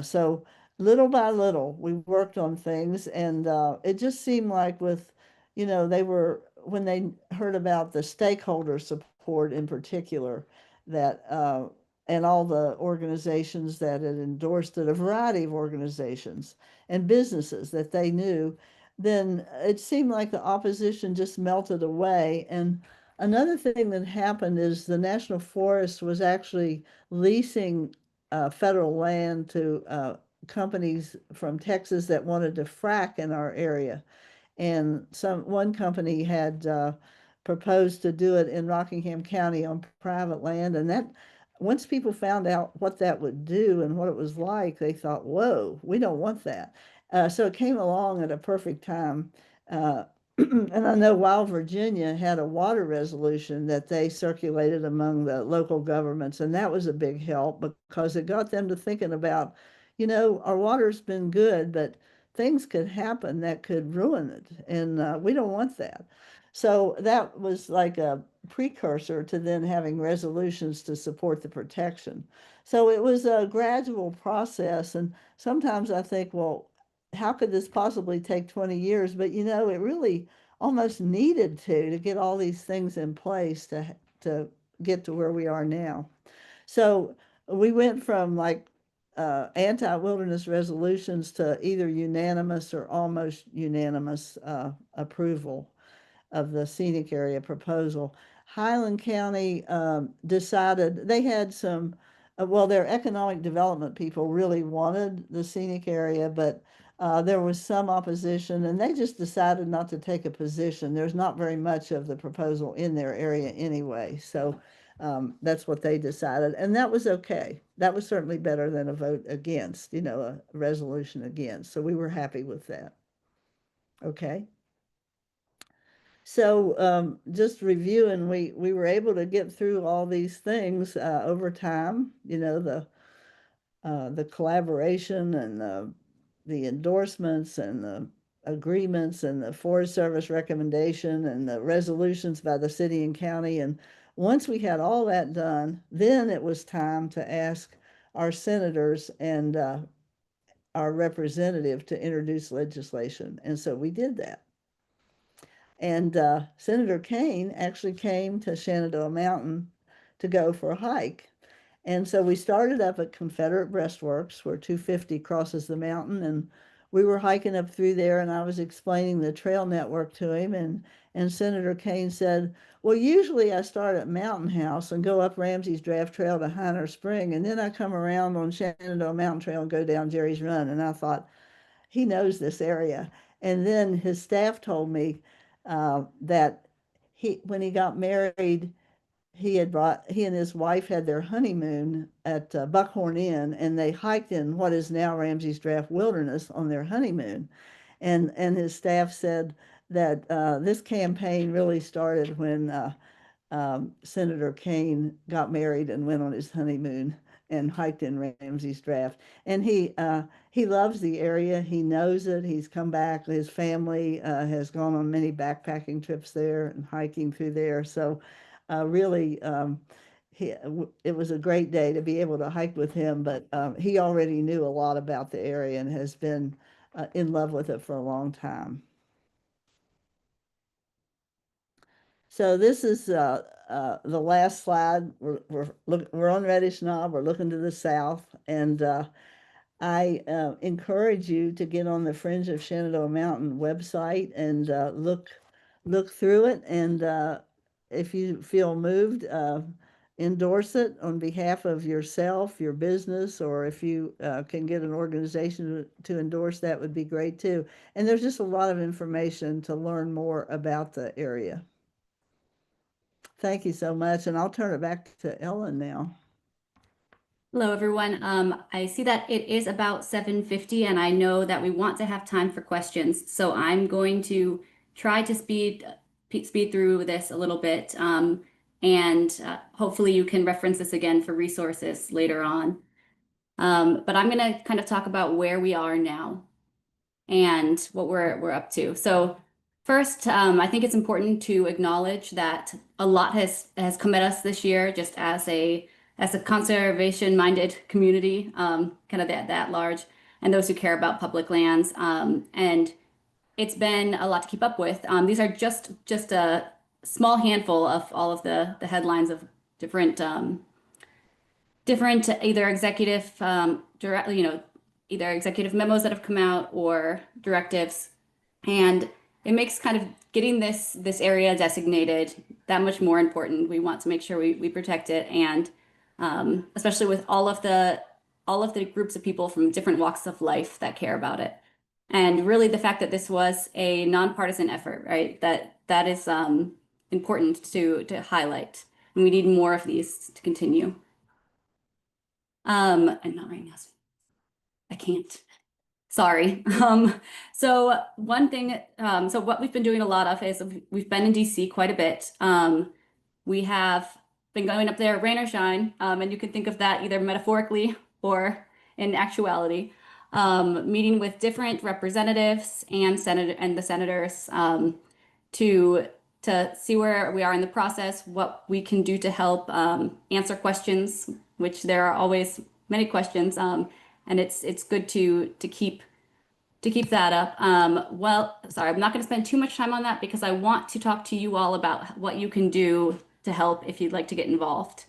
Speaker 3: So little by little, we worked on things, and it just seemed like you know, when they heard about the stakeholder support in particular, that and all the organizations that had endorsed it, a variety of organizations and businesses that they knew, then it seemed like the opposition just melted away. And another thing that happened is the National Forest was actually leasing federal land to companies from Texas that wanted to frack in our area. And one company had proposed to do it in Rockingham County on private land. And that once people found out what that would do and what it was like, they thought, whoa, we don't want that. So it came along at a perfect time. Uh, and I know Wild Virginia had a water resolution that they circulated among the local governments, and that was a big help because it got them to thinking about, our water's been good, but things could happen that could ruin it, and we don't want that. So that was like a precursor to then having resolutions to support the protection. So it was a gradual process, and sometimes I think, well, how could this possibly take 20 years? But it really almost needed to get all these things in place to get to where we are now. So we went from like anti-wilderness resolutions to either unanimous or almost unanimous approval of the scenic area proposal. Highland County decided they had some, well, their economic development people really wanted the scenic area, but there was some opposition, and they just decided not to take a position. There's not very much of the proposal in their area anyway, so that's what they decided, and that was okay. That was certainly better than a vote against, a resolution against. So we were happy with that. Okay. So just reviewing, we were able to get through all these things over time, the collaboration and the endorsements and the agreements and the Forest Service recommendation and the resolutions by the city and county. And once we had all that done, then it was time to ask our senators and our representative to introduce legislation. And so we did that. And Senator Kaine actually came to Shenandoah Mountain to go for a hike. And so we started up at Confederate Breastworks where 250 crosses the mountain, and we were hiking up through there, and I was explaining the trail network to him, and Senator Kaine said, well, usually I start at Mountain House and go up Ramsey's Draft Trail to Hiner Spring, and then I come around on Shenandoah Mountain Trail and go down Jerry's Run. And I thought, he knows this area. And then his staff told me that when he got married, he and his wife had their honeymoon at Buckhorn Inn, and they hiked in what is now Ramsey's Draft Wilderness on their honeymoon. And his staff said that this campaign really started when Senator Kaine got married and went on his honeymoon and hiked in Ramsey's Draft. And he loves the area. He knows it. He's come back. His family has gone on many backpacking trips there and hiking through there. So really, it was a great day to be able to hike with him. But he already knew a lot about the area and has been in love with it for a long time. So this is the last slide. We're on Reddish Knob. We're looking to the south, and I encourage you to get on the Fringe of Shenandoah Mountain website and look through it. And if you feel moved, endorse it on behalf of yourself, your business, or if you can get an organization to endorse, that would be great too. And there's just a lot of information to learn more about the area. Thank you so much, and I'll turn it back to Ellen now.
Speaker 2: Hello, everyone. I see that it is about 7:50, and I know that we want to have time for questions. So I'm going to try to speed through this a little bit, and hopefully you can reference this again for resources later on. But I'm going to kind of talk about where we are now and what we're up to. So first, I think it's important to acknowledge that a lot has come at us this year, just as a conservation-minded community, kind of that large, and those who care about public lands. And it's been a lot to keep up with. These are just a small handful of all of the headlines of different either executive either executive memos that have come out or directives, and it makes kind of getting this area designated that much more important. We want to make sure we protect it, and especially with all of the all of the groups of people from different walks of life that care about it. And really the fact that this was a nonpartisan effort, right? That is important to highlight. And we need more of these to continue. And not right now. I can't. Sorry. So one thing, so what we've been doing a lot of is we've been in DC quite a bit. We have been going up there, rain or shine, and you can think of that either metaphorically or in actuality, meeting with different representatives and the senators to see where we are in the process, what we can do to help answer questions, which there are always many questions, and it's good to keep that up. Well, sorry, I'm not going to spend too much time on that because I want to talk to you all about what you can do to help if you'd like to get involved.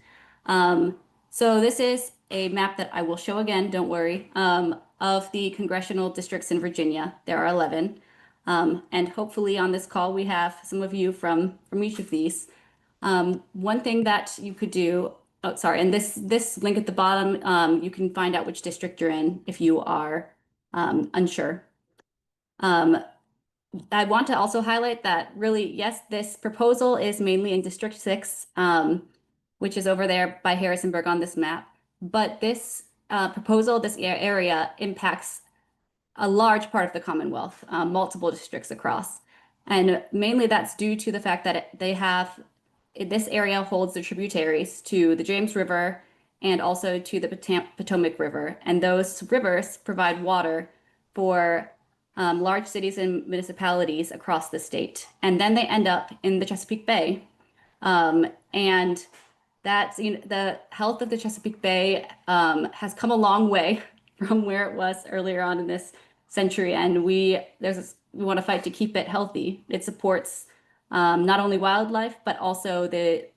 Speaker 2: So this is a map that I will show again, don't worry, of the congressional districts in Virginia. There are 11. And hopefully on this call, we have some of you from each of these. One thing that you could do, oh, sorry, and this link at the bottom, you can find out which district you're in if you are unsure. I want to also highlight that really, yes, this proposal is mainly in District 6, which is over there by Harrisonburg on this map. But this proposal, this area impacts a large part of the Commonwealth, multiple districts across. And mainly that's due to the fact that this area holds the tributaries to the James River and also to the Potomac River. And those rivers provide water for large cities and municipalities across the state. And then they end up in the Chesapeake Bay. And that's, the health of the Chesapeake Bay has come a long way from where it was earlier on in this century. And we want to fight to keep it healthy. It supports not only wildlife, but also the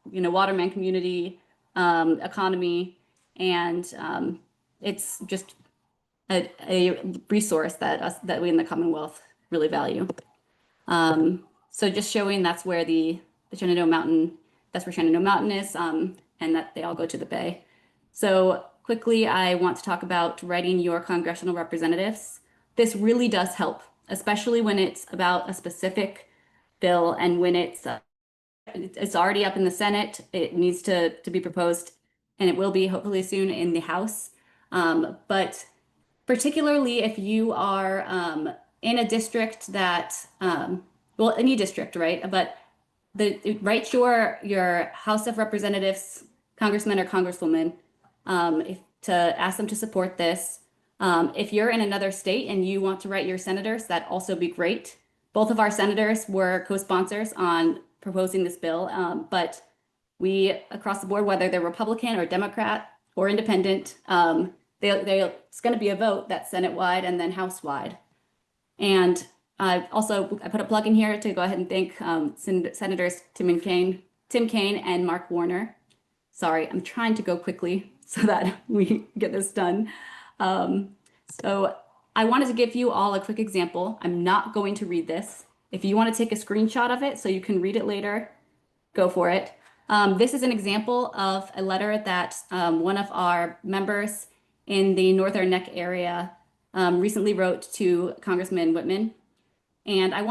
Speaker 2: waterman community, economy, and it's just a resource that we in the Commonwealth really value. So just showing that's where the Shenandoah Mountain, that's where Shenandoah Mountain is, and that they all go to the bay. So quickly, I want to talk about writing your congressional representatives. This really does help, especially when it's about a specific bill and when it's already up in the Senate. It needs to be proposed, and it will be hopefully soon in the House. But particularly if you are in a district that, well, any district, right? But write your House of Representatives, congressman or congresswoman, to ask them to support this. If you're in another state and you want to write your senators, that'd also be great. Both of our senators were co-sponsors on proposing this bill, but we, across the board, whether they're Republican or Democrat or independent, it's going to be a vote that's Senate-wide and then House-wide. And I put a plug in here to go ahead and thank Senators Tim Kaine and Mark Warner. Sorry, I'm trying to go quickly so that we get this done. So I wanted to give you all a quick example. I'm not going to read this. If you want to take a screenshot of it so you can read it later, go for it. This is an example of a letter that one of our members in the Northern Neck area recently wrote to Congressman Whitman. And I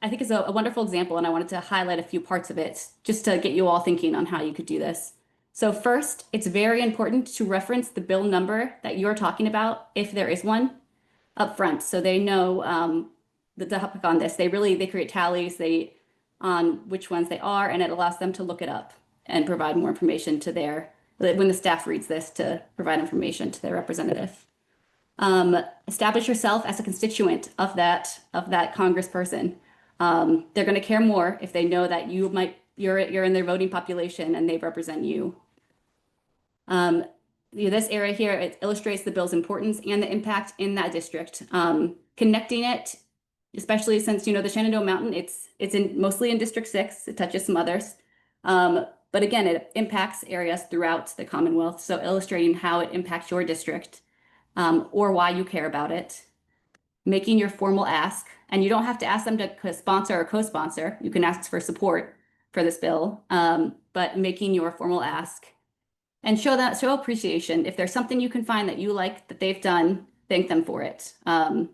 Speaker 2: think it's a wonderful example, and I wanted to highlight a few parts of it just to get you all thinking on how you could do this. So first, it's very important to reference the bill number that you're talking about, if there is one, up front, so they know the topic on this. They create tallies on which ones they are, and it allows them to look it up and provide more information when the staff reads this, to provide information to their representative. Establish yourself as a constituent of that congressperson. They're going to care more if they know that you're in their voting population and they represent you. This area here, it illustrates the bill's importance and the impact in that district. Connecting it, especially since the Shenandoah Mountain, it's mostly in District 6. It touches some others. But again, it impacts areas throughout the Commonwealth. So illustrating how it impacts your district, or why you care about it. Making your formal ask, and you don't have to ask them to sponsor or co-sponsor. You can ask for support for this bill, but making your formal ask. and show appreciation. If there's something you can find that you like that they've done, thank them for it. And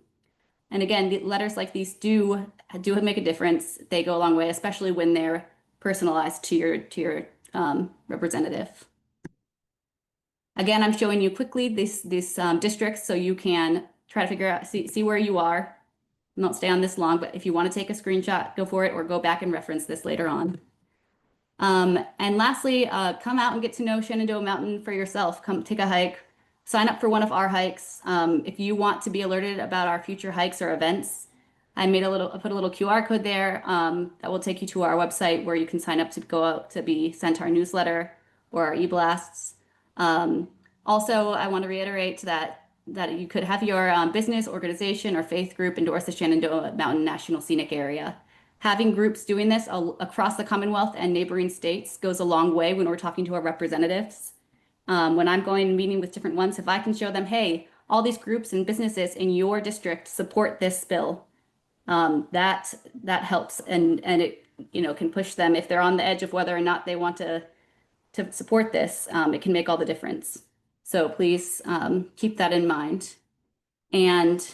Speaker 2: again, the letters like these do make a difference. They go a long way, especially when they're personalized to your representative. Again, I'm showing you quickly these districts so you can try to figure out, see where you are. I won't stay on this long, but if you want to take a screenshot, go for it, or go back and reference this later on. And lastly, come out and get to know Shenandoah Mountain for yourself. Come take a hike, sign up for one of our hikes. If you want to be alerted about our future hikes or events, I put a little QR code there that will take you to our website where you can sign up to go out to be sent our newsletter or our e-blasts. Also, I want to reiterate that you could have your business, organization, or faith group endorse the Shenandoah Mountain National Scenic Area. Having groups doing this across the Commonwealth and neighboring states goes a long way when we're talking to our representatives. When I'm going and meeting with different ones, if I can show them, hey, all these groups and businesses in your district support this bill, that helps, and it can push them if they're on the edge of whether or not they want to support this. It can make all the difference. So please keep that in mind. And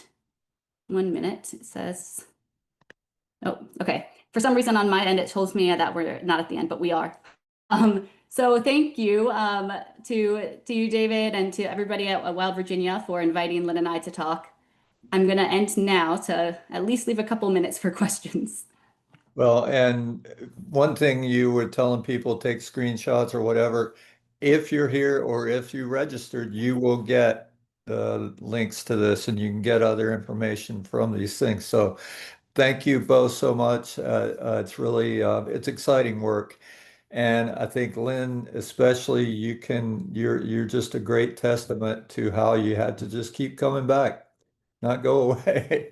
Speaker 2: 1 minute, it says. Oh, okay. For some reason on my end, it tells me that we're not at the end, but we are. So thank you to you, David, and to everybody at Wild Virginia for inviting Lynn and I to talk. I'm going to end now to at least leave a couple minutes for questions.
Speaker 1: Well, and one thing you were telling people, take screenshots or whatever. If you're here or if you registered, you will get the links to this and you can get other information from these things. So thank you both so much. It's really it's exciting work. And I think Lynn, especially, you're just a great testament to how you had to just keep coming back, not go away,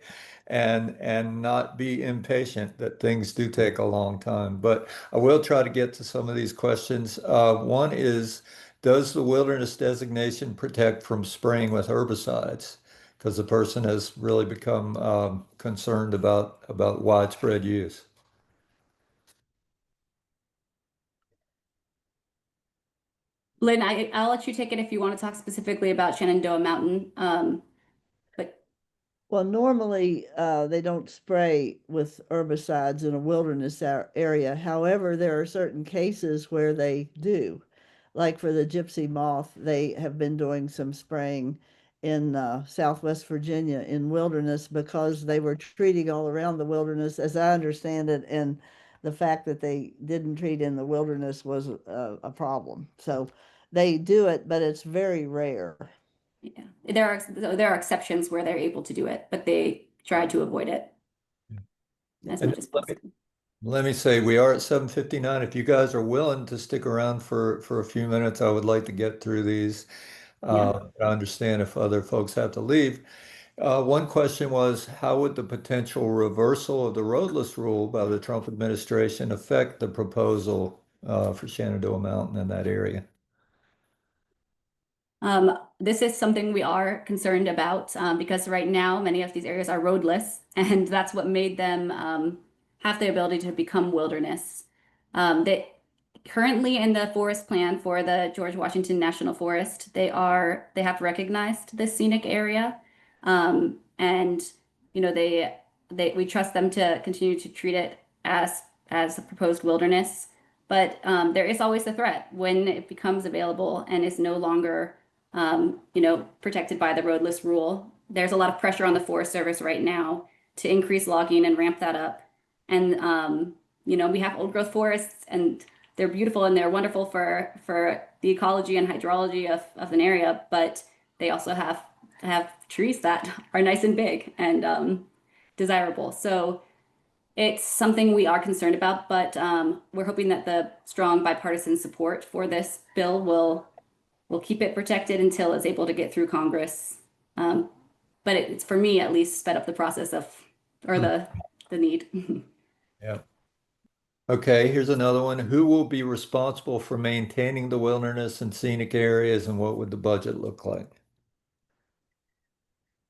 Speaker 1: and not be impatient that things do take a long time. But I will try to get to some of these questions. One is, does the wilderness designation protect from spraying with herbicides? Because the person has really become concerned about widespread use.
Speaker 2: Lynn, I'll let you take it if you want to talk specifically about Shenandoah Mountain. But
Speaker 3: Well, normally they don't spray with herbicides in a wilderness area. However, there are certain cases where they do. Like for the gypsy moth, they have been doing some spraying in Southwest Virginia in wilderness because they were treating all around the wilderness, as I understand it, and the fact that they didn't treat in the wilderness was a problem. So they do it, but it's very rare.
Speaker 2: yeah, there are exceptions where they're able to do it, but they try to avoid it as
Speaker 1: And
Speaker 2: much as possible.
Speaker 1: let me say, we are at 7:59. If you guys are willing to stick around for a few minutes, I would like to get through these.
Speaker 2: Yeah.
Speaker 1: I understand if other folks have to leave. One question was, how would the potential reversal of the roadless rule by the Trump administration affect the proposal for Shenandoah Mountain in that area?
Speaker 2: This is something we are concerned about because right now many of these areas are roadless, and that's what made them have the ability to become wilderness. They currently in the forest plan for the George Washington National Forest, they have recognized this scenic area, and we trust them to continue to treat it as a proposed wilderness. But there is always the threat when it becomes available and is no longer protected by the roadless rule. There's a lot of pressure on the Forest Service right now to increase logging and ramp that up. And we have old growth forests, and they're beautiful and they're wonderful for the ecology and hydrology of an area, but they also have trees that are nice and big and desirable. So it's something we are concerned about, but we're hoping that the strong bipartisan support for this bill will keep it protected until it's able to get through Congress. But it's, for me at least, sped up the process or the need.
Speaker 1: Yeah. Okay, here's another one. Who will be responsible for maintaining the wilderness and scenic areas, and what would the budget look like?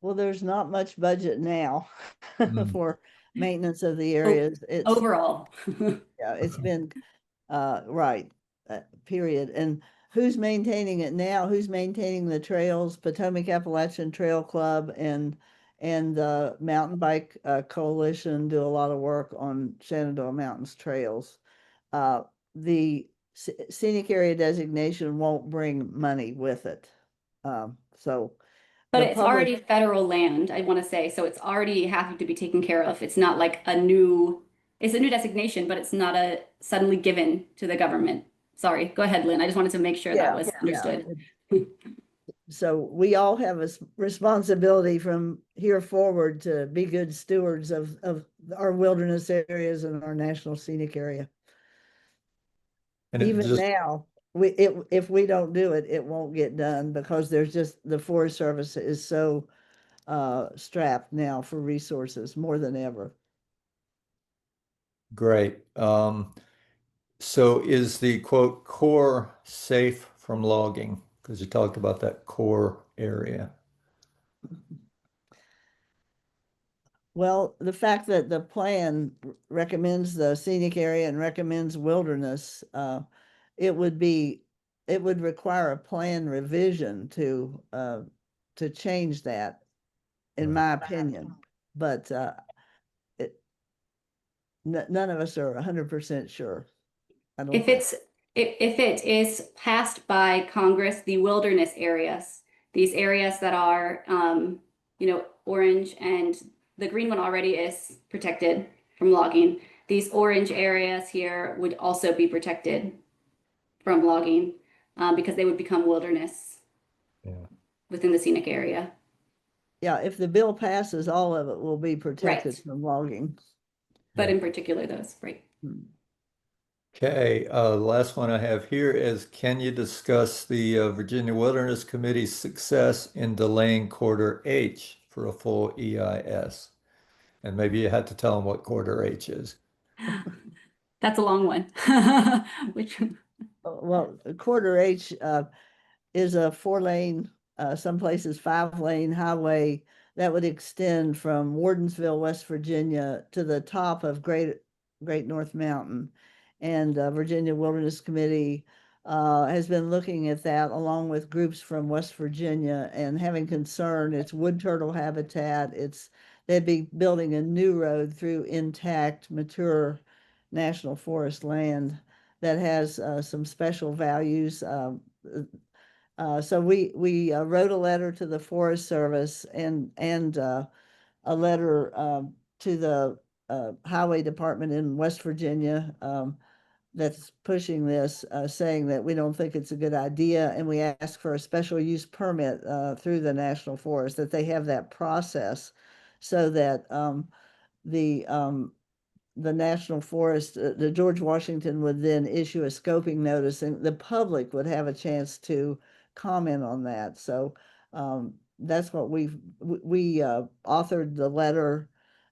Speaker 3: Well, there's not much budget now
Speaker 1: Mm.
Speaker 3: for maintenance of the areas.
Speaker 2: Overall.
Speaker 3: Yeah, it's been right, period. And who's maintaining it now? Who's maintaining the trails? Potomac Appalachian Trail Club and the Mountain Bike Coalition do a lot of work on Shenandoah Mountains trails. Uh, the scenic area designation won't bring money with it. So
Speaker 2: But
Speaker 3: the
Speaker 2: it's
Speaker 3: public,
Speaker 2: already federal land, I want to say, so it's already having to be taken care of. It's not like a new, it's a new designation, but it's not a suddenly given to the government. Sorry, go ahead, Lynn. I just wanted to make sure that
Speaker 3: yeah,
Speaker 2: was
Speaker 3: yeah.
Speaker 2: understood.
Speaker 3: So we all have a responsibility from here forward to be good stewards of our wilderness areas and our national scenic area.
Speaker 1: And it
Speaker 3: Even
Speaker 1: just
Speaker 3: now, if we don't do it, it won't get done because there's just the Forest Service is so strapped now for resources more than ever.
Speaker 1: great. So is the quote core safe from logging? Because you talked about that core area.
Speaker 3: Well, the fact that the plan recommends the scenic area and recommends wilderness, it would be, it would require a plan revision to change that, in
Speaker 1: Right.
Speaker 3: my opinion. But it, none of us are 100% sure. I don't
Speaker 2: If
Speaker 3: think.
Speaker 2: it's if it is passed by Congress, the wilderness areas, these areas that are orange and the green one already is protected from logging. These orange areas here would also be protected from logging because they would become wilderness
Speaker 1: Yeah.
Speaker 2: within the scenic area.
Speaker 3: Yeah, if the bill passes, all of it will be protected
Speaker 2: Right.
Speaker 3: from logging.
Speaker 2: But
Speaker 1: Yeah.
Speaker 2: in particular those, right?
Speaker 1: Okay, the last one I have here is, can you discuss the Virginia Wilderness Committee's success in delaying quarter H for a full EIS? And maybe you had to tell them what quarter H is.
Speaker 2: That's a long one. Which
Speaker 3: Well, quarter H is a 4-lane, some places 5-lane highway that would extend from Wardensville, West Virginia to the top of Great North Mountain. And Virginia Wilderness Committee has been looking at that along with groups from West Virginia and having concern. It's wood turtle habitat. They'd be building a new road through intact, mature national forest land that has some special values. So we wrote a letter to the Forest Service and a letter to the Highway Department in West Virginia that's pushing this, saying that we don't think it's a good idea, and we ask for a special use permit through the National Forest, that they have that process so that the the National Forest, the George Washington would then issue a scoping notice and the public would have a chance to comment on that. So that's what we authored the letter,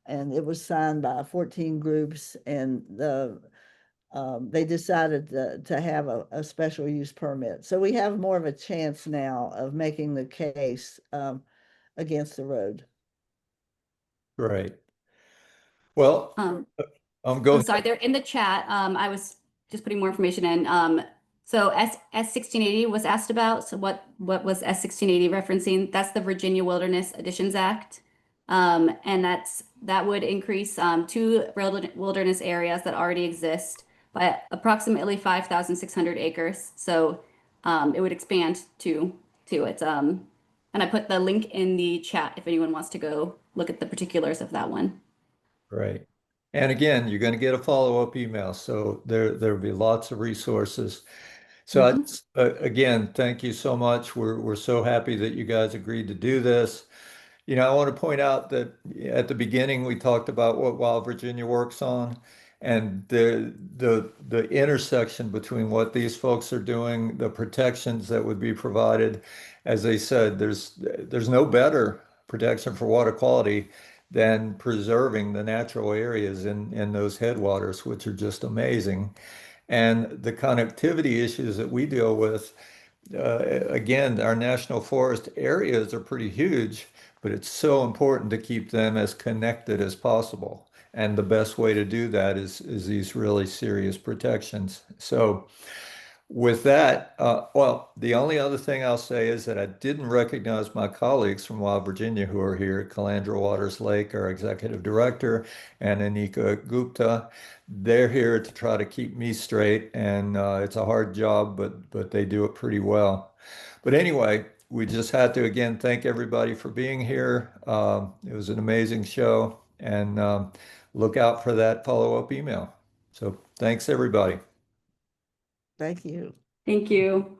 Speaker 3: and it was signed by 14 groups, and they decided to have a special use permit. So we have more of a chance now of making the case against the road.
Speaker 1: Right. Well,
Speaker 2: um,
Speaker 1: go
Speaker 2: I'm
Speaker 1: ahead.
Speaker 2: sorry, they're in the chat. I was just putting more information in. So S 1680 was asked about. So what was S 1680 referencing? That's the Virginia Wilderness Additions Act. And that would increase two wilderness areas that already exist by approximately 5,600 acres. So it would expand to it. And I put the link in the chat if anyone wants to go look at the particulars of that one.
Speaker 1: Right. And again, you're going to get a follow-up email, so there'll be lots of resources. So
Speaker 2: Mhm.
Speaker 1: again, thank you so much. We're so happy that you guys agreed to do this. I want to point out that at the beginning we talked about what Wild Virginia works on, and the intersection between what these folks are doing, the protections that would be provided. As they said, there's no better protection for water quality than preserving the natural areas in those headwaters, which are just amazing. And the connectivity issues that we deal with, again, our national forest areas are pretty huge, but it's so important to keep them as connected as possible. And the best way to do that is these really serious protections. So With that, well, the only other thing I'll say is that I didn't recognize my colleagues from Wild Virginia who are here, Calandra Waters Lake, our executive director, and Anika Gupta. They're here to try to keep me straight, and it's a hard job, but they do it pretty well. But anyway, we just had to again thank everybody for being here. It was an amazing show, and look out for that follow-up email. So thanks, everybody.
Speaker 3: Thank you.
Speaker 2: Thank you.